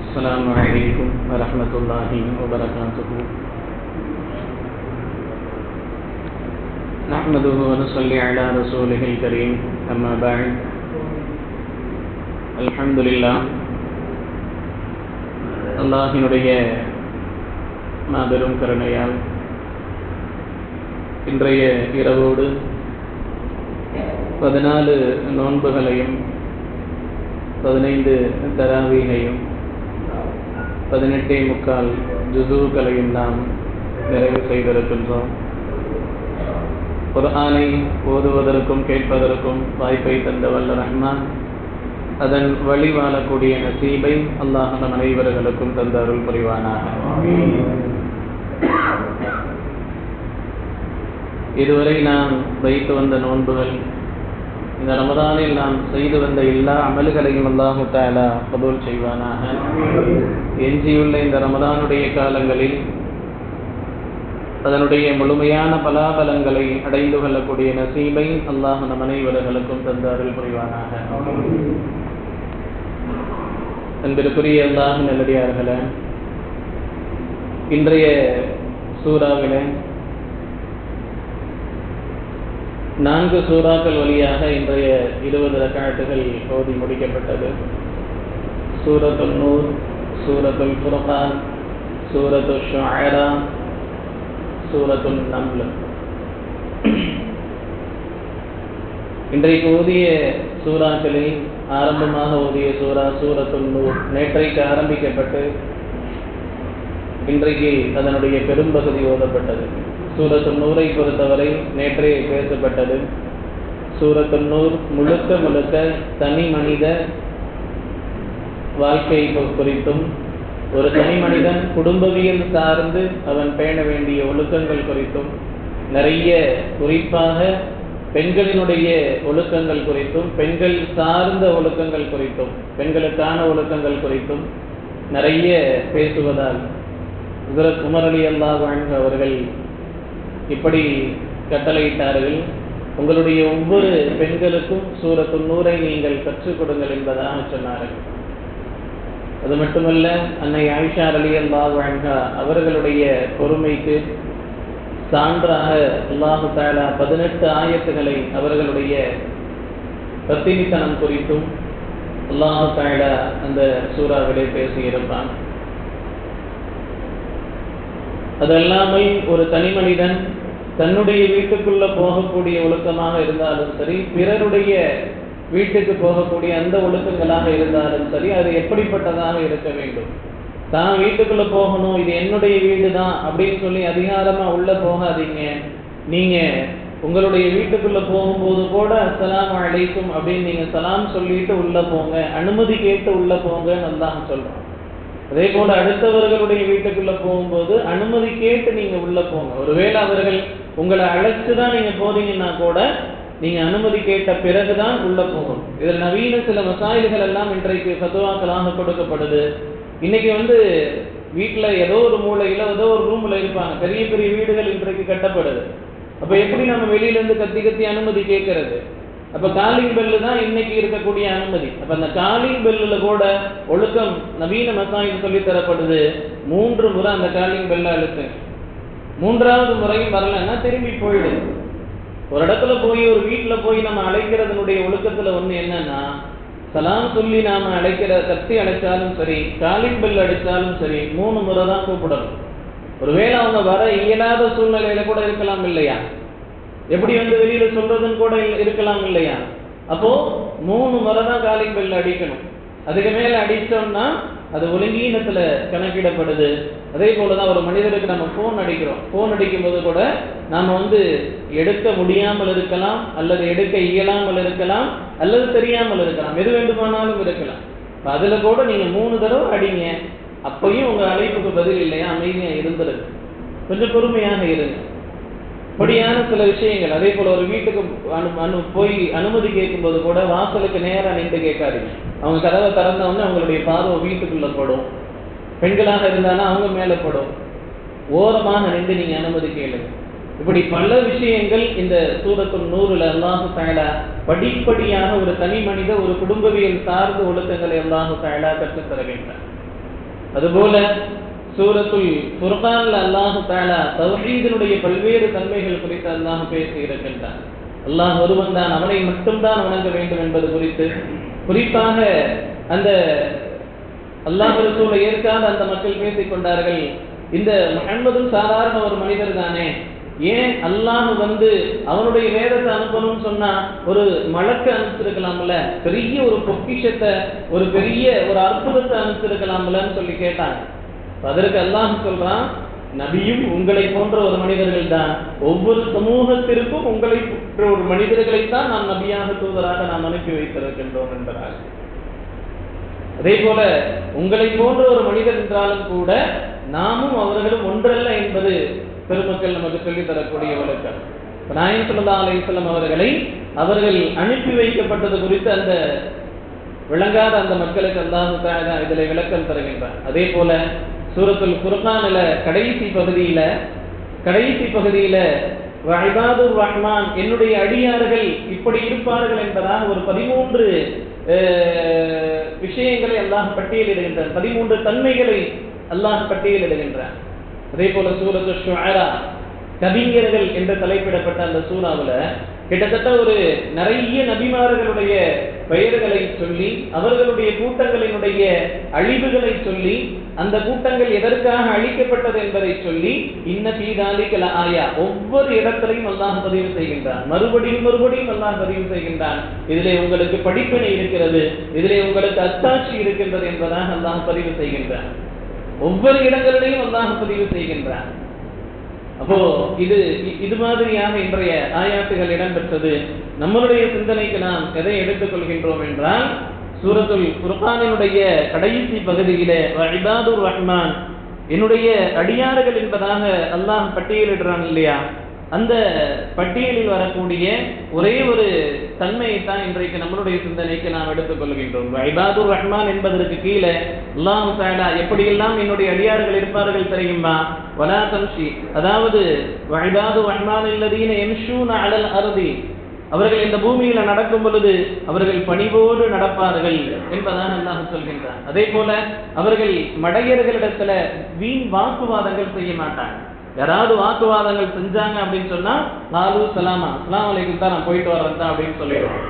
السلام عليكم ورحمة الله وبركاته. نحمده ونصلي على رسوله الكريم. أما بعد. الحمد لله. அல்லாஹ்வினுடைய மாபெரும் கருணையால் இன்றைய இரவோடு 14 நோன்புகளையும் 15 தராவீகையும் 18 ஜுஸூக்களையும் நாம் நிறைவு செய்திருக்கின்றோம். குர்ஆனை ஓதுவதற்கும் கேட்பதற்கும் வாய்ப்பை தந்த வல்ல ரஹ்மான் அதன் வழி வாழக்கூடிய நசீபை அல்லாஹ் நம் அனைவர்களுக்கும் தந்த அருள் புரிவானாக. இதுவரை நாம் வைத்து வந்த நோன்புகள், இந்த ரமதானில் நாம் செய்து வந்த எல்லா அமல்களையும் அல்லாஹ் தஆலா கபூல் செய்வானாக. எஞ்சியுள்ள இந்த ரமதானுடைய காலங்களில் அதனுடைய முழுமையான பலாபலங்களை அடைந்து கொள்ளக்கூடிய நசீபை அல்லாஹ் நம் அனைவர்களுக்கும் தந்த அருள் புரிவானாக. அன்பிற்குரிய அல்லாஹ் நல்லடியார்களே, இன்றைய சூறாவிலே 4 சூறாக்கள் வழியாக இன்றைய 20 ரக்காத்துகள் ஓதி முடிக்கப்பட்டது. சூரத்துல் நூர், சூரத்துல் ஃபுர்கான், சூரத்துல் ஷுஆரா, சூரத்துல் நம்ல். இன்றைக்கு ஓதிய சூறாக்களில் ஆரம்பமாக ஓதிய சூரத்துல் நூர் நேற்றைக்கு ஆரம்பிக்கப்பட்டு இன்றைக்கு அதனுடைய பெரும்பகுதி ஓதப்பட்டது. சூரத்துல் நூரை பொறுத்தவரை நேற்றே பேசப்பட்டது. சூரத்துல் நூர் முழுக்க தனி மனித வாழ்க்கை குறித்தும், ஒரு தனி மனிதன் குடும்பவியல் சார்ந்து அவன் பேண வேண்டிய ஒழுக்கங்கள் குறித்தும், நிறைய குறிப்பாக பெண்களினுடைய ஒழுக்கங்கள் குறித்தும், பெண்கள் சார்ந்த ஒழுக்கங்கள் குறித்தும், பெண்களுக்கான ஒழுக்கங்கள் குறித்தும் நிறைய பேசுவதால் ஹஜ்ரத் உமர் ரலியல்லாஹு அன்ஹு அவர்கள் இப்படி கட்டளையிட்டார்கள், உங்களுடைய ஒவ்வொரு பெண்களுக்கும் சூரத்துல் நூரை நீங்கள் கற்றுக் கொடுங்கள் என்பதாக சொன்னார்கள். அது மட்டுமல்ல, அன்னை ஆயிஷா ரலியல்லாஹு அன்ஹா அவர்களுடைய பொறுமைக்கு சான்றாக அல்லாஹு தஆலா 18 ஆயத்துகளை அவர்களுடைய பத்தினித்தனம் குறித்தும் அல்லாஹு தஆலா அந்த சூறாவிலே பேசியிருப்பான். அதல்லாமல் ஒரு தனி மனிதன் தன்னுடைய வீட்டுக்குள்ள போகக்கூடிய ஒழுக்கமாக இருந்தாலும் சரி, பிறருடைய வீட்டுக்கு போகக்கூடிய அந்த ஒழுக்கங்களாக இருந்தாலும் சரி, அது எப்படிப்பட்டதாக இருக்க வேண்டும். தான் வீட்டுக்குள்ள போகணும், இது என்னுடைய வீடு தான் அப்படின்னு சொல்லி அதிகாரமா உள்ள போகாதீங்க. நீங்க உங்களுடைய வீட்டுக்குள்ள போகும்போது கூட அஸ்ஸலாமு அலைக்கும் அப்படின்னு நீங்க சலாம் சொல்லிட்டு உள்ள போங்க, அனுமதி கேட்டு உள்ள போங்கன்னு அல்லாஹ் சொல்றோம். அதே போல அடுத்தவர்களுடைய வீட்டுக்குள்ள போகும்போது அனுமதி கேட்டு நீங்க உள்ள போங்க. ஒருவேளை அவர்கள் உங்களை அழைச்சுதான் நீங்க போறீங்கன்னா கூட நீங்க அனுமதி கேட்ட பிறகுதான் உள்ள போகணும். இதில் நவீன சில மசாயில்கள் எல்லாம் இன்றைக்கு ஃபத்வாக்களாக கொடுக்கப்படுது. இன்னைக்கு வீட்டுல ஏதோ ஒரு மூலையில ஏதோ ஒரு ரூம்ல இருப்பாங்க. பெரிய பெரிய வீடுகள் இன்றைக்கு கட்டப்படுது. அப்ப எப்படி நம்ம வெளியில இருந்து கத்தி அனுமதி கேட்கறது? அப்ப காலிங் பெல்லு தான் இன்னைக்கு இருக்கக்கூடிய அனுமதி. அப்ப அந்த காலிங் பெல்லுல கூட ஒழுக்கம் நவீன மசாயில் சொல்லி தரப்படுது. 3 முறை அந்த காலிங் பெல்ல அழுத்து. 3ஆவது முறையும் வரலன்னா திரும்பி போயிடு. ஒரு இடத்துல போய் ஒரு வீட்டுல போய் நம்ம அழைக்கிறதுனுடைய ஒழுக்கத்துல ஒண்ணு என்னன்னா, சலாம் சொல்லி நாம கத்தி அழைச்சாலும் சரி, காலிங் பெல் அடிச்சாலும் சரி 3 முறை தான் கூப்பிடணும். ஒருவேளை அவங்க வர இயலாத சூழ்நிலையில கூட இருக்கலாம் இல்லையா? எப்படி வெளியில சொல்றதுன்னு கூட இருக்கலாம் இல்லையா? அப்போ 3 முறை தான் காலிங் பெல் அடிக்கணும். அதுக்கு மேல அடிச்சோம்னா அது ஒழுங்கீனத்துல கணக்கிடப்படுது. அதே போலதான் ஒரு மனிதருக்கு நம்ம போன் அடிக்கிறோம். போன் அடிக்கும் போது கூட நாம எடுக்க முடியாமல் இருக்கலாம், அல்லது எடுக்க இயலாமல் இருக்கலாம், அல்லது தெரியாமல் இருக்கலாம், எது வேண்டுமானாலும் இருக்கலாம். அதுல கூட நீங்க 3 தடவை அடிங்க. அப்பையும் உங்க அழைப்புக்கு பதில் இல்லையா, அமைதியா இருந்துருங்க, கொஞ்சம் பொறுமையாக இருங்க. அப்படியான சில விஷயங்கள். அதே போல ஒரு வீட்டுக்கு போய் அனுமதி கேட்கும் போது கூட வாசலுக்கு நேரா நின்று கேட்காதீங்க. அவங்க கதவை திறந்தவொடனே அவங்களுடைய பார்வை வீட்டுக்குள்ள படும். பெண்களாக இருந்தாலும் அவங்க மேல படும். ஓரமாக நின்று நீங்க அனுமதி கேளுங்க. இப்படி பல விஷயங்கள் இந்த சூரத்துல் நூறுல அல்லாஹு தஆலா படிப்படியாக ஒரு தனி மனித ஒரு குடும்பவியல் சார்ந்த ஒழுக்கங்களை அல்லாஹு தஆலா கற்றுத் தருகின்றார். அதுபோல சூரத்துல் ஃபுர்கான்ல அல்லாஹு தஆலா தௌஹீதினுடைய பல்வேறு தன்மைகள் குறித்து அல்லாஹ் பேசி இருக்கின்றார். அல்லாஹ் ஒருவன் தான், அவனை மட்டும்தான் வணங்க வேண்டும் என்பது குறித்து, குறிப்பாக அந்த அல்லாஹ் ரசூலை ஏற்காத அந்த மக்கள் பேசிக் கொண்டார்கள், இந்த முஹம்மதும் சாதாரண ஒரு மனிதர் தானே, ஏன் அல்லாஹ் அவனுடைய வேதத்தை அனுப்பணும்னு சொன்னா ஒரு மலக்க அனுப்பிச்சிருக்கலாம்ல, பெரிய ஒரு பொக்கிஷத்தை, ஒரு பெரிய ஒரு அற்புதத்தை அனுப்பிச்சிருக்கலாம்லன்னு சொல்லி கேட்டாங்க. அதற்கு அல்லாஹ் சொல்றான், நபியும் உங்களை போன்ற ஒரு மனிதர்கள் தான், ஒவ்வொரு சமூகத்திற்கும் உங்களை போன்ற ஒரு மனிதர்களைத்தான் நாம் நபியாக தூதராக நாம் அனுப்பி வைத்திருக்கின்றோம் என்பதாக. அதே போல உங்களை போன்ற ஒரு மனிதர் என்றாலும் கூட நாமும் அவர்களும் ஒன்றல்ல என்பது பெருமக்கள் நமக்கு சொல்லித் தரக்கூடிய வழக்கம். நாயகம் ஸல்லல்லாஹு அலைஹி வஸல்லம் அவர்கள் அனுப்பி வைக்கப்பட்டது குறித்து அந்த விளங்காத அந்த மக்களுக்கு அல்லாஹ் தஆலா இதில் விளக்கம் தருகின்றார். அதே போல சூரத்துல் ஃபுர்கான்ல கடைசி பகுதியில வஇபாதுர் ரஹ்மான், என்னுடைய அடியார்கள் இப்படி இருப்பார்கள் என்பதாக ஒரு 13 விஷயங்களை அல்லாஹ் பட்டியலிடுகின்றார், 13 தன்மைகளை அல்லாஹ் பட்டியலிடுகின்றார். அதே போல சூரத்துல் ஷுஆரா, கவிஞர்கள் என்று தலைப்பிடப்பட்ட அந்த சூறாவுல கிட்டத்தட்ட ஒரு நிறைய நபிமார்களுடைய பெயர்களை சொல்லி, அவர்களுடைய கூட்டங்களினுடைய அழிவுகளை சொல்லி, அந்த கூட்டங்கள் எதற்காக அழிக்கப்பட்டது என்பதை சொல்லி, இன்ன ஃபீ ஸாலிக லஆயா, ஒவ்வொரு இடத்திலையும் அல்லாஹ் பதிவு செய்கின்றான், மறுபடியும் அல்லாஹ் பதிவு செய்கின்றான், இதிலே உங்களுக்கு படிப்பினை இருக்கிறது, இதிலே உங்களுக்கு அத்தாட்சி இருக்கின்றது என்பதாக அல்லாஹ் பதிவு செய்கின்றான். ஒவ்வொரு இடங்களிலையும் அல்லாஹ் பதிவு செய்கின்றான். அப்போ இது மாதிரியாக இன்றைய ஆயாத்துகள் இடம்பெற்றது. நம்மளுடைய சிந்தனைக்கு நாம் எதை எடுத்துக்கொள்கின்றோம் என்றால், சூரத்துல் ஃபுர்கானினுடைய கடைசி பகுதியிலே வஇபாதுர் ரஹ்மான், என்னுடைய அடியார்கள் என்பதாக அல்லாஹ் பட்டியலிடுறான் இல்லையா, அந்த பட்டியலில் வரக்கூடிய ஒரே ஒரு தன்மையை தான் இன்றைக்கு நம்மளுடைய சிந்தனைக்கு நாம் எடுத்துக்கொள்கின்றோம். வஇபாதுர் ரஹ்மான் என்பதற்கு கீழே அல்லாஹ் தஆலா எப்படியெல்லாம் என்னுடைய அடியார்கள் இருப்பார்கள் தெரியுமா, வலா தம்ஷி, அதாவது வஇபாதுர் ரஹ்மான் அல்லதீன யம்ஷூன அலல் அர்தி, அவர்கள் இந்த பூமியில நடக்கும் பொழுது அவர்கள் பணிவோடு நடப்பார்கள் என்பதாக அல்லாஹ் சொல்கின்றார். அதே போல அவர்கள் மடையர்களிடத்துல வீண் வாக்குவாதங்கள் செய்ய மாட்டாங்க. யாராவது வாக்குவாதங்கள் செஞ்சாங்க அப்படின்னு சொன்னா, லாலு சலாமா, அஸ்ஸலாமு அலைக்கும் தான், நான் போயிட்டு வர்றேன் தான் அப்படின்னு சொல்லிடுவோம்.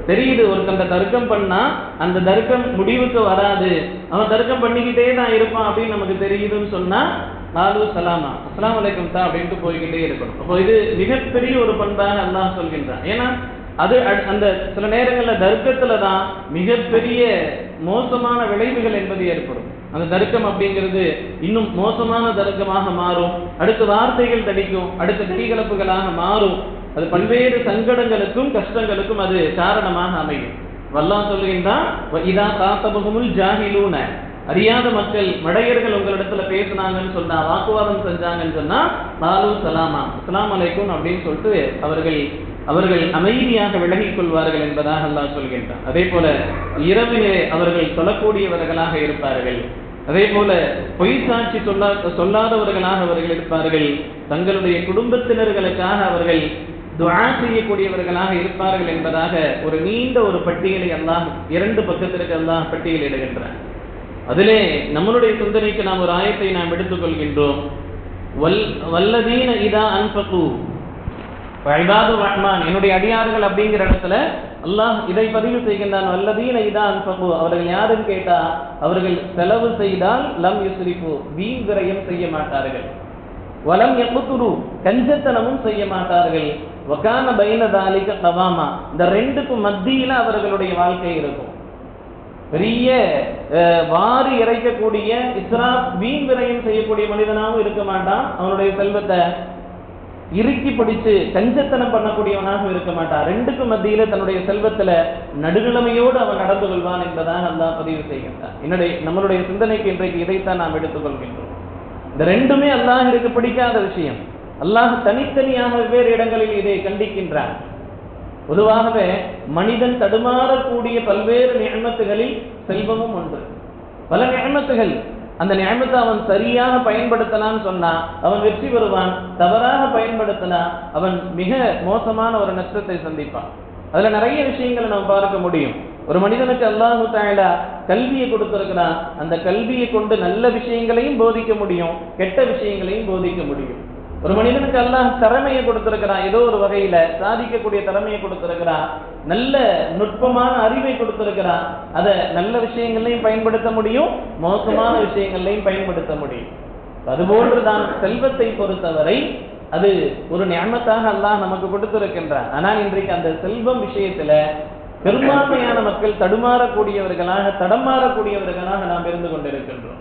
தெரியுது ஒருத்தங்க தர்க்கம் பண்ணா அந்த தர்க்கம் முடிவுக்கு வராது, அவன் தர்க்கம் பண்ணிக்கிட்டே தான் இருப்பான் அப்படின்னு நமக்கு தெரியுதுன்னு சொன்னா, லாலு சலாமா, அஸ்ஸலாமு அலைக்கும் தான் அப்படின்ட்டு போய்கிட்டே இருக்கணும். அப்போ இது மிகப்பெரிய ஒரு பண்பாக அல்லாஹ் சொல்கின்றான். ஏன்னா அது அந்த சில நேரங்களில் தர்க்கத்துல தான் மிகப்பெரிய மோசமான விளைவுகள் என்பது ஏற்படும். அந்த தர்க்கம் அப்படிங்கிறது இன்னும் மோசமான தர்க்கமாக மாறும், அடுத்த வார்த்தைகள் தடிக்கும், அடுத்த கைகலப்புகளாக மாறும், அது பல்வேறு சங்கடங்களுக்கும் கஷ்டங்களுக்கும் அது காரணமாக அமையும். அல்லாஹ் சொல்கின்றான், இதா காத்தபகுமுல் ஜாஹிலூன, அறியாத மக்கள் மடையர்கள் உங்களிடத்துல பேசினாங்கன்னு சொன்னா, வாக்குவாதம் செஞ்சாங்கன்னு சொன்னா, லாலு சலாமா, அஸ்ஸலாமு அலைக்கும் அப்படின்னு சொல்லிட்டு அவர்கள் அமைதியாக விலகிக் கொள்வார்கள் என்பதாக அல்லாஹ் சொல்கின்றான். அதே போல இரவிலே அவர்கள் சொல்லக்கூடியவர்களாக இருப்பார்கள். அதே போல பொய் சாட்சி சொல்லாதவர்களாக அவர்கள் இருப்பார்கள். தங்களுடைய குடும்பத்தினர்களுக்காக அவர்கள் துஆ செய்யக்கூடியவர்களாக இருப்பார்கள் என்பதாக ஒரு நீண்ட ஒரு பட்டியலை அல்லாஹ் 2 பக்கத்திற்கு அல்லாஹ் பட்டியலிடுகின்றான். அதிலே நம்மளுடைய சிந்தனைக்கு நாம் ஒரு ஆயத்தை நாம் எடுத்துக்கொள்கின்றோம். வல்லதீன இதா அன்ஃபகு, வஇபாதுர் ரஹ்மான், என்னுடைய அடியார்கள் அப்படிங்கிற இடத்துல அல்லாஹ் இதை பதிவு செய்கின்றான். வல்லதீன இதா அன்ஃபகு, அவர்கள் யாருன்னு கேட்டா, அவர்கள் செலவு செய்தால் லம் யுஸ்ரிஃபு, வீண் விரயம் செய்ய மாட்டார்கள், வலம் யக்துரு, கஞ்சத்தனமும் செய்ய மாட்டார்கள், வகான பைன தாலிக கவாமா, இந்த ரெண்டுக்கும் மத்தியில அவர்களுடைய வாழ்க்கை இருக்கும். பெரிய வாரி இறைக்கக்கூடிய இஸ்ராப், வீண் விரயம் செய்யக்கூடிய மனிதனாகவும் இருக்க மாட்டான், அவனுடைய செல்வத்தை இறுக்கி பிடிச்சு கஞ்சத்தனம் பண்ணக்கூடியவனாக இருக்க மாட்டான். ரெண்டுக்கும் மத்தியில தன்னுடைய செல்வத்துல நடுநிலைமையோடு அவன் நடந்து கொள்வான் என்பதாக அல்லாஹ் பதிவு செய்கின்றான். நம்மளுடைய சிந்தனைக்கு இன்றைக்கு இதைத்தான் நாம் எடுத்துக்கொள்கின்றோம். இந்த ரெண்டுமே அல்லாஹ்விற்கு பிடிக்காத விஷயம். அல்லாஹ் தனித்தனியாக வெவ்வேறு இடங்களில் இதை கண்டிக்கின்றான். பொதுவாகவே மனிதன் தடுமாறக்கூடிய பல்வேறு நிஅமத்துகளில் செல்வமும் ஒன்று. பல நிஅமத்துகள் அந்த நியமத்தை அவன் சரியாக பயன்படுத்தலான்னு சொன்னா அவன் வெற்றி பெறுவான். தவறாக பயன்படுத்தினா அவன் மிக மோசமான ஒரு நஷ்டத்தை சந்திப்பான். அதுல நிறைய விஷயங்களை நம்ம பார்க்க முடியும். ஒரு மனிதனுக்கு அல்லாஹ் தஆலா கல்வியை கொடுத்திருக்கிறான். அந்த கல்வியை கொண்டு நல்ல விஷயங்களையும் போதிக்க முடியும், கெட்ட விஷயங்களையும் போதிக்க முடியும். ஒரு மனிதனுக்கு அல்லாஹ் திறமையை கொடுத்திருக்கிறான், ஏதோ ஒரு வகையில சாதிக்கக்கூடிய திறமையை கொடுத்திருக்கிறான், நல்ல நுட்பமான அறிவை கொடுத்திருக்கிறான். அதை நல்ல விஷயங்களையும் பயன்படுத்த முடியும், மோசமான விஷயங்களையும் பயன்படுத்த முடியும். அதுபோன்றுதான் செல்வத்தை பொறுத்தவரை அது ஒரு நியமத்தாக அல்லாஹ் நமக்கு கொடுத்திருக்கின்றான். ஆனால் இன்றைக்கு அந்த செல்வம் விஷயத்துல பெரும்பான்மையான மக்கள் தடமாறக்கூடியவர்களாக நாம் இருந்து கொண்டிருக்கின்றோம்.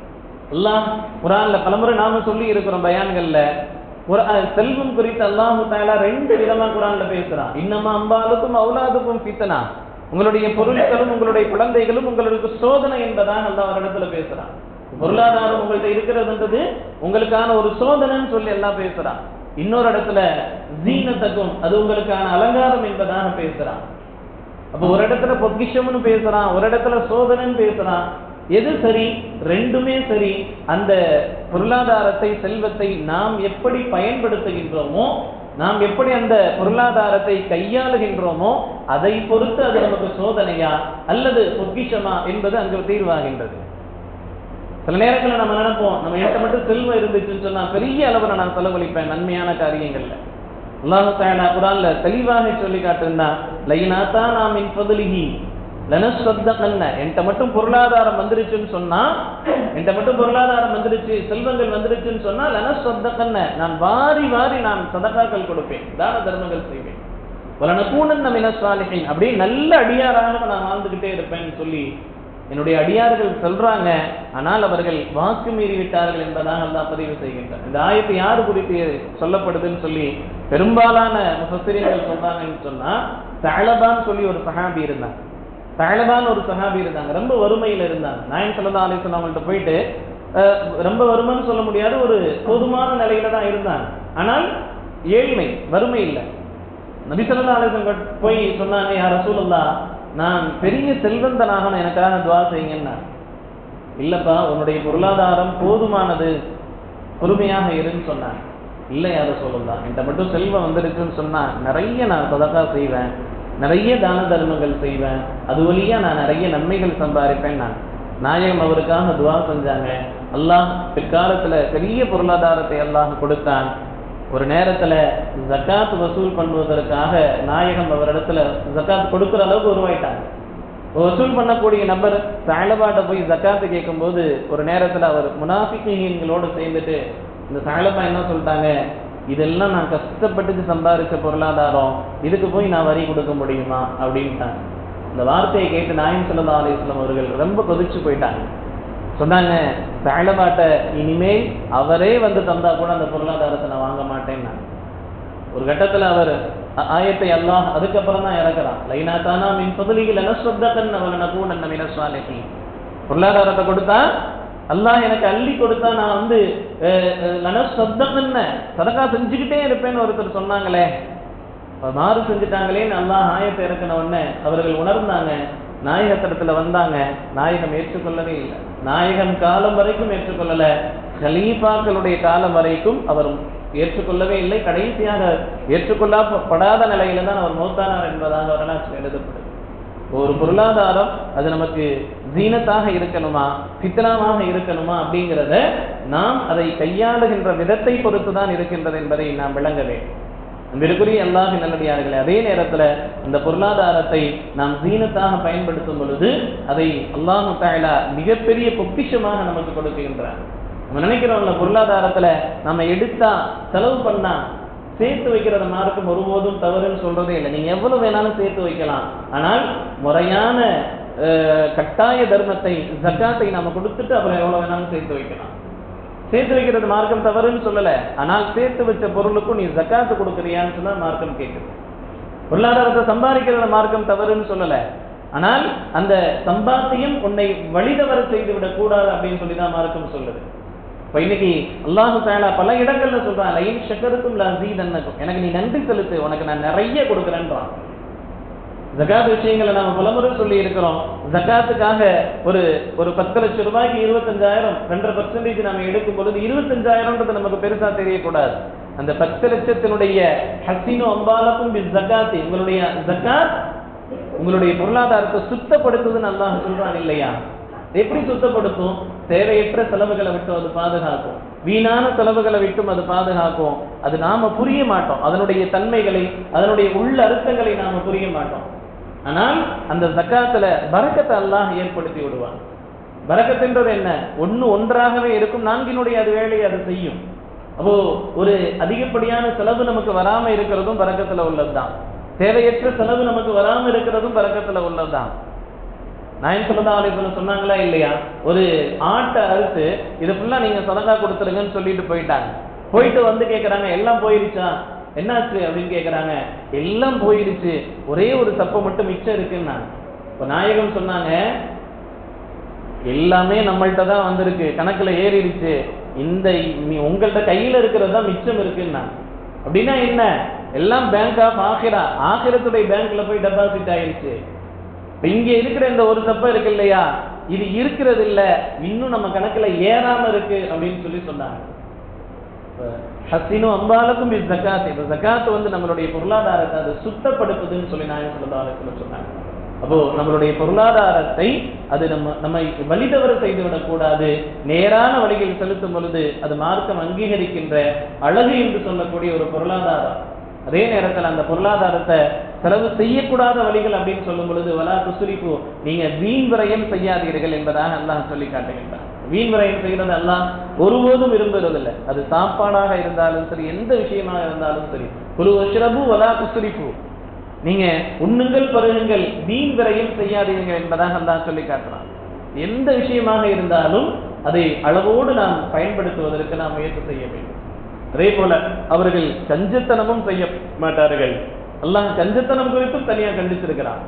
அல்லாஹ் குர்ஆன்ல பலமுறை நாம சொல்லி இருக்கிறோம் பயான்கள்ல. ஒரு செல்வம் குறித்து அல்லாஹ் தஆலா 2 விதமா குர்ஆன்ல பேசுறான். இன்னமா அம்பாலுக்கும் அவுலாதுக்கும் ஃபித்னா, உங்களுடைய பொருட்களும் உங்களுடைய குழந்தைகளும் உங்களுக்கு சோதனை என்பதாக அல்லாஹ் ஒரு இடத்துல பேசுறான். பொருளாதாரம் உங்கள்கிட்ட இருக்கிறதுன்றது உங்களுக்கான ஒரு சோதனைன்னு சொல்லி எல்லாம் பேசுறான். இன்னொரு இடத்துல ஜீனத்துக்கும், அது உங்களுக்கான அலங்காரம் என்பதாக பேசுறான். அப்ப ஒரு இடத்துல பொக்கிஷம்னு பேசுறான், ஒரு இடத்துல சோதனைன்னு பேசுறான். எது சரி? ரெண்டுமே சரி. அந்த பொருளாதாரத்தை, செல்வத்தை நாம் எப்படி பயன்படுத்துகின்றோமோ, நாம் எப்படி அந்த பொருளாதாரத்தை கையாளுகின்றோமோ அதை பொறுத்து அது நமக்கு சோதனையா அல்லது பொக்கிஷமா என்பது அங்கு தீர்வாகின்றது. சில நேரங்களில் நம்ம நினைப்போம், நம்ம என்கிட்ட மட்டும் செல்வம் இருந்துச்சுன்னு சொன்னா பெரிய அளவில் நான் செலவழிப்பேன் நன்மையான காரியங்கள்ல. அல்லாஹ் தஆலா குர்ஆன்ல தெளிவாக சொல்லி காட்டுனா, லைனாதா மின் ஃபத்லிஹி லனஸ்ஸதகன்ன, என்கிட்ட மட்டும் பொருளாதாரம் வந்துருச்சுன்னு சொன்னா, என்கிட்ட மட்டும் பொருளாதாரம் வந்துருச்சு, செல்வங்கள் வந்துருச்சுன்னு சொன்னா, லனஸ்ஸதகன்ன, நான் வாரி வாரி நான் சதகாக்கள் கொடுப்பேன், தான தர்மங்கள் செய்வேன். வலனகூனன்ன மினஸ் சாலிஹீன், அப்படியே நல்ல அடியாராக நான் வாழ்ந்துகிட்டே இருப்பேன்னு சொல்லி என்னுடைய அடியார்கள் சொல்றாங்க. ஆனால் அவர்கள் வாக்கு மீறி விட்டார்கள் என்பதாக அல்லாஹ் பதிவு செய்கின்றார். இந்த ஆயத்து யாரு குறித்து சொல்லப்படுதுன்னு சொல்லி பெரும்பாலான முஃபஸ்ஸிரீன்கள் சொல்றாங்கன்னு சொன்னா, தஅலபான்னு சொல்லி ஒரு சஹாபி இருந்தாங்க. தஅலபான் ஒரு சஹாபி இருந்தாங்க, ரொம்ப வறுமையில இருந்தாங்க. நாயகம் ஸல்லல்லாஹு அலைஹி வஸல்லம் அவங்கள்ட்ட போயிட்டு ரொம்ப வறுமைன்னு சொல்ல முடியாது, ஒரு போதுமான நிலையில தான் இருந்தாங்க. ஆனால் ஏழ்மை, வறுமை இல்லை. நபி ஸல்லல்லாஹு அலைஹி வஸல்லம் போய் சொன்னாங்க, யா ரசூலல்லாஹ், நான் பெரிய செல்வந்தனாக எனக்காக துஆ செய்யுங்கன்னா. இல்லப்பா, உன்னுடைய பொருளாதாரம் போதுமானது, பொறுமையாக இருன்னு சொன்னாங்க. இல்லை யா ரசூலல்லாஹ், என்கிட்ட மட்டும் செல்வம் வந்துருச்சுன்னு சொன்னா நிறைய நான் சதகா செய்வேன், நிறைய தான தர்மங்கள் செய்வேன், அது வழியா நான் நிறைய நன்மைகள் சம்பாதிப்பேன். நான் நாயகம் அவருக்காக துஆ செஞ்சாங்க. அல்லாஹ் பிற்காலத்துல பெரிய பொருளாதாரத்தை அல்லாஹ் கொடுத்தான். ஒரு நேரத்துல ஜகாத் வசூல் பண்ணுவதற்காக நாயகம் அவரிடத்துல ஜகாத் கொடுக்குற அளவுக்கு உருவாயிட்டாங்க. வசூல் பண்ணக்கூடிய நபர் தஅலபாட்ட போய் ஜகாத்து கேட்கும்போது ஒரு நேரத்துல அவர் முனாஃபிகீன்களோடு சேர்ந்துட்டு இந்த தஅலபா என்ன சொல்லிட்டாங்க, இதெல்லாம் நான் கஷ்டப்பட்டு சம்பாதிச்ச பொருளாதாரம், இதுக்கு போய் நான் வரி கொடுக்க முடியுமா அப்படின்ட்டாங்க. இந்த வார்த்தையை கேட்டு நாயகம் ஸல்லல்லாஹு அலைஹி வஸல்லம் அவர்கள் ரொம்ப கொதிச்சு போயிட்டாங்க. சொன்னாங்க, தஅலபாட்ட இனிமேல் அவரே வந்து தந்தா கூட அந்த பொருளாதாரத்தை நான் வாங்க மாட்டேன்னா. ஒரு கட்டத்துல அவர் ஆயத்தை அல்லாஹ் அதுக்கப்புறம் தான் இறக்குறான். லைனாதானா மின் ஃபத்லிஹி லனஸ்ஸதகன்ன வலனகூனன்ன மினஸ் சாலிஹீன். பொருளாதாரத்தை கொடுத்தா, அல்லாஹ் எனக்கு அள்ளி கொடுத்தா நான் வந்து லனஸ்ஸதகன்ன, சதகா செஞ்சுக்கிட்டே இருப்பேன்னு ஒருத்தர் சொன்னாங்களே, மாறு செஞ்சுட்டாங்களேன்னு அல்லாஹ் ஆயத்தை இறக்கின உடனே அவர்கள் உணர்ந்தாங்க. நாயகத்திடத்துல வந்தாங்க, நாயகம் ஏற்றுக்கொள்ளவே இல்லை. நாயகம் காலம் வரைக்கும் ஏற்றுக்கொள்ளல, கலீஃபாக்களுடைய காலம் வரைக்கும் அவர் ஏற்றுக்கொள்ளவே இல்லை. கடைசியாக ஏற்றுக்கொள்ளப்படாத நிலையில தான் அவர் மௌத்தானார் என்பதாக வரலாற்று எழுதப்படுது. ஒரு பொருளாதாரம் அது நமக்கு ஜீனத்தாக இருக்கணுமா, ஃபித்னாவாக இருக்கணுமா அப்படிங்கிறத நாம் அதை கையாளுகின்ற விதத்தை பொறுத்து தான் இருக்கின்றது என்பதை நாம் விளங்க வேண்டும். அன்பிற்குரிய அல்லாஹ்வின் நல்லடியார்களே, அதே நேரத்துல இந்த பொருளாதாரத்தை நாம் ஜீனத்தாக பயன்படுத்தும் பொழுது அதை அல்லாஹ் தஆலா மிகப்பெரிய பொக்கிஷமாக நமக்கு கொடுக்கின்றார். நம்ம நினைக்கிறோம்ல, பொருளாதாரத்துல நம்ம எடுத்தா செலவு பண்ணா சேர்த்து வைக்கிறத மார்க்கம் ஒருபோதும் தவறுன்னு சொல்றதே இல்லை. நீங்க எவ்வளவு வேணாலும் சேர்த்து வைக்கலாம். ஆனால் முறையான கட்டாய தர்மத்தை, ஜக்காத்தை நாம கொடுத்துட்டு அப்புறம் எவ்வளவு வேணாலும் சேர்த்து வைக்கலாம். சேர்த்து வைக்கிறது மார்க்கம் தவறுன்னு சொல்லல. ஆனால் சேர்த்து வச்ச பொருளுக்கும் நீ ஜக்காத்து கொடுக்குறியான்னு சொன்னா மார்க்கம் கேட்குது. பொருளாதாரத்தை சம்பாதிக்கிறத மார்க்கம் தவறுன்னு சொல்லல. ஆனால் அந்த சம்பாத்தியம் உன்னை வழிதவர செய்து விடக் கூடாது அப்படின்னு சொல்லிதான் மார்க்கம் சொல்லுது. இப்ப இன்னைக்கு அல்லாஹ் தஆலா பல இடங்கள்ல சொல்றான், லயின் ஷக்கருக்கும் லஸீதன்னக்கும், எனக்கு நீ நன்றி செலுத்து, உனக்கு நான் நிறைய கொடுக்குறேன்றான். ஜகாத் விஷயங்களை நாம பலமுறை சொல்லி இருக்கிறோம். ஜகாத்துக்காக ஒரு 10 லட்சம் ரூபாய்க்கு 25,000 2% நாம எடுக்கும் பொழுது 25,000 நமக்கு பெருசா தெரியக்கூடாது. அந்த 10 லட்சத்தினுடைய ஹசீனு அம்பாலக்கும் ஜகாத்தி, உங்களுடைய ஜகாத் உங்களுடைய பொருளாதாரத்தை சுத்தப்படுத்துதுன்னு அல்லாஹ் சொல்றான் இல்லையா? எப்படி சுத்தப்படுத்தும்? தேவையற்ற செலவுகளை விட்டு அது பாதுகாக்கும், வீணான செலவுகளை விட்டும் அது பாதுகாக்கும். அது நாம புரிய மாட்டோம், அதனுடைய தன்மைகளை, அதனுடைய உள்ள அர்த்தங்களை நாம புரிய மாட்டோம். ஆனால் அந்த ஜக்காத்துல பரக்கத்தை அல்லாஹ் ஏற்படுத்தி விடுவான். பரக்கத்துன்றது என்ன? ஒன்றாகவே இருக்கும், 4 அது வேலையை அது செய்யும். அப்போ ஒரு அதிகப்படியான செலவு நமக்கு வராம இருக்கிறதும் பரக்கத்துல உள்ளதுதான். தேவையற்ற செலவு நமக்கு வராம இருக்கிறதும் பரக்கத்துல உள்ளதுதான். நாயகம் ஸல்லல்லாஹு அலைஹி வஸல்லம் சொன்னாங்களா இல்லையா? ஒரு ஆட்டை அறுத்து இது ஃபுல்லா நீங்க சதகா கொடுத்துருங்கன்னு சொல்லிட்டு போயிட்டாங்க. போயிட்டு வந்து கேட்கறாங்க, எல்லாம் போயிருச்சா, என்னாச்சு அப்படின்னு கேட்கறாங்க. எல்லாம் போயிருச்சு, ஒரே ஒரு சப்பை மட்டும் மிச்சம் இருக்குன்னா. இப்போ நாயகம் சொன்னாங்க, எல்லாமே நம்மள்கிட்ட தான் வந்திருக்கு, கணக்குல ஏறிடுச்சு, இந்த உங்கள்கிட்ட கையில இருக்கிறது தான் மிச்சம் இருக்குன்னா. அப்படின்னா என்ன? எல்லாம் பேங்க் ஆஃப் ஆகிரா, ஆகிரத்துடைய பேங்க்ல போய் டெபாசிட் ஆயிடுச்சு. இங்க இருக்கிற இந்த ஒரு சப்பை இருக்கு இல்லையா, இது இருக்கிறது இல்ல, இன்னும் நம்ம கணக்குல ஏறாம இருக்கு அப்படின்னு சொல்லி சொன்னாங்க. ஹசீனு அம்பாலக்கும் ஜகாத். இந்த ஜகாத் நம்மளுடைய பொருளாதாரத்தை அது சுத்தப்படுத்துதுன்னு சொல்லி நாயகம் ஸல்லல்லாஹு அலைஹி வஸல்லம் சொன்னாங்க. அப்போ நம்மளுடைய பொருளாதாரத்தை அது நம்மை வழிதவற செய்துவிடக் கூடாது. நேரான வழியில் செலுத்தும் பொழுது அது மார்க்கம் அங்கீகரிக்கின்ற அழகு என்று சொல்லக்கூடிய ஒரு பொருளாதாரம். அதே நேரத்தில் அந்த பொருளாதாரத்தை செலவு செய்யக்கூடாத வழிகள் அப்படின்னு சொல்லும் பொழுது வலா துஸ்ரிஃபு, நீங்க வீண் விரயம் செய்யாதீர்கள் என்பதாக அல்லாஹ் சொல்லி காட்டுகின்றான். வீண் விரயம் செய்கிறது அல்லாஹ் ஒருபோதும் விரும்புவதில்லை. அது சாப்பாடாக இருந்தாலும் சரி, எந்த விஷயமாக இருந்தாலும் சரி. குலு வஷ்ரபு வலா துஸ்ரிஃபு, நீங்க உண்ணுங்கள் பருகுங்கள், வீண் விரயம் செய்யாதீர்கள் என்பதாக அல்லாஹ் சொல்லி காட்டுறான். எந்த விஷயமாக இருந்தாலும் அதை அளவோடு நாம் பயன்படுத்துவதற்கு நாம் முயற்சி செய்ய வேண்டும். அதே போல அவர்கள் கஞ்சத்தனமும் செய்ய மாட்டார்கள். அல்லாஹ் கஞ்சத்தனம் குறித்தும் தனியாக கண்டிச்சிருக்கிறான்.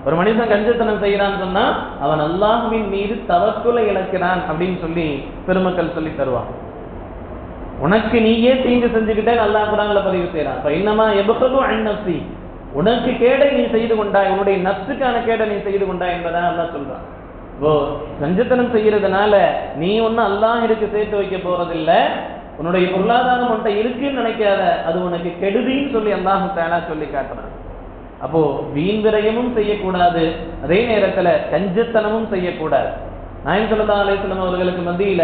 ஒரு மனிதன் கஞ்சத்தனம் செய்யறான்னு சொன்னா அவன் அல்லாஹ்வின் மீது தவக்குலை இழக்கிறான் அப்படின்னு சொல்லி பெருமக்கள் சொல்லி தருவான். உனக்கு நீயே தீங்கு செஞ்சுக்கிட்டே அல்லாஹ் குர்ஆன்ல பதிவு செய்யறான். உனக்கு கேடை நீ செய்து கொண்டாய், உன்னுடைய நஃப்ஸுக்கான கேடை நீ செய்து கொண்டாய் என்பதாக அல்லாஹ் சொல்றான். கஞ்சத்தனம் செய்யறதுனால நீ ஒன்னும் அல்லாஹ்விற்கு சேர்த்து வைக்க போறதில்ல, உன்னுடைய பொருளாதாரம் உன்கிட்ட இருக்குன்னு நினைக்காத, அது உனக்கு கெடுதின்னு சொல்லி அல்லாஹ் தஆலா சொல்லி காட்டுறான். அப்போ வீண் விரயமும் செய்யக்கூடாது, அதே நேரத்துல கஞ்சத்தனமும் செய்யக்கூடாது. நாயகம் ஸல்லல்லாஹு அலைஹி வஸல்லம் அவர்களுக்கு மத்தியில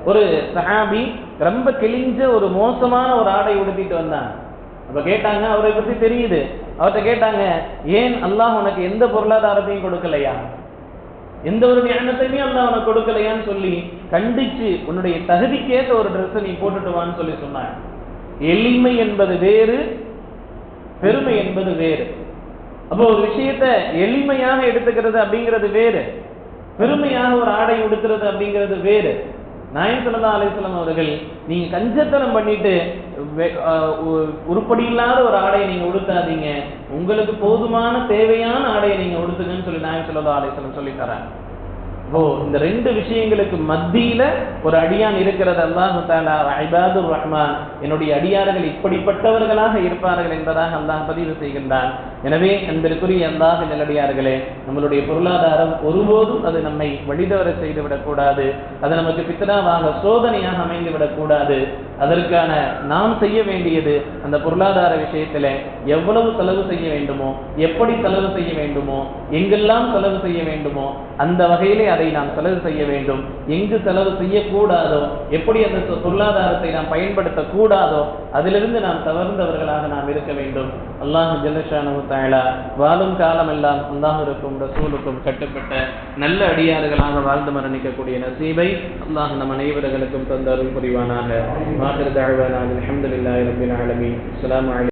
ஒரு சஹாபி ரொம்ப கிழிஞ்ச ஒரு மோசமான ஒரு ஆடை உடுத்திட்டு வந்தாங்க. அப்ப கேட்டாங்க, அவரை பத்தி தெரியுது, அவர்கிட்ட கேட்டாங்க, ஏன் அல்லாஹ் உனக்கு எந்த பொருளாதாரத்தையும் கொடுக்கலையா, எந்த ஒரு ஞானத்தையுமே அல்லாஹ் உனக்கு கொடுக்கலையான்னு சொல்லி கண்டிச்சு, உன்னுடைய தகுதிக்கேற்ற ஒரு ட்ரெஸ்ஸை நீ போட்டுட்டு வான்னு சொல்லி சொன்னாங்க. எளிமை என்பது வேறு, பெருமை என்பது வேறு. அப்போ ஒரு விஷயத்தை எளிமையாக எடுத்துக்கிறது அப்படிங்கிறது வேறு, பெருமையாக ஒரு ஆடை உடுக்கிறது அப்படிங்கிறது வேறு. நாயகம் ஸல்லல்லாஹு அலைஹி வஸல்லம் அவர்கள், நீங்க கஞ்சத்தனம் பண்ணிட்டு உருப்படி இல்லாத ஒரு ஆடையை நீங்க உடுத்தாதீங்க, உங்களுக்கு போதுமான தேவையான ஆடையை நீங்க உடுத்துங்கன்னு சொல்லி நாயகம் ஸல்லல்லாஹு அலைஹி வஸல்லம் சொல்லி தராங்க. இந்த ரெண்டு விஷயங்களுக்கு மத்தியில ஒரு அடியான் இருக்கிறது. அல்லாஹ் தஆலா இபாதுர் ரஹ்மான், என்னுடைய அடியார்கள் இப்படிப்பட்டவர்களாக இருப்பார்கள் என்பதாக அல்லாஹ் பதிவு செய்கின்றான். எனவே அன்பிற்குரிய அல்லாஹ் நல்லடியார்களே, நம்மளுடைய பொருளாதாரம் ஒருபோதும் அது நம்மை வழிதவற செய்துவிடக் கூடாது, அது நமக்கு பித்னாவாக சோதனையாக அமைந்து விடக்கூடாது. அதற்கான நாம் செய்ய வேண்டியது அந்த பொருளாதார விஷயத்துல எவ்வளவு செலவு செய்ய வேண்டுமோ, எப்படி செலவு செய்ய வேண்டுமோ, எங்கெல்லாம் செலவு செய்ய வேண்டுமோ அந்த வகையிலே அதை நாம் செலவு செய்ய வேண்டும். எங்கு செலவு செய்யக்கூடாதோ, எப்படி அந்த பொருளாதாரத்தை நாம் பயன்படுத்தக்கூடாதோ அதிலிருந்து நாம் தவறுந்தவர்களாக நாம் இருக்க வேண்டும். அல்லாஹ் ஜல்ல ஷானஹு தஆலா வாழும் காலமெல்லாம் அல்லாஹ்விற்கும் ரசூலுக்கும் கட்டுப்பட்ட நல்ல அடியார்களாக வாழ்ந்து மரணிக்கக்கூடிய நசீபை அல்லாஹ் நம் அனைவர்களுக்கும் தந்தருள் புரிவானாக. ஆகிர் தஅவானா அல்ஹம்துலில்லாஹி ரப்பில் ஆலமீன். அஸ்ஸலாமு அலைக்கும்.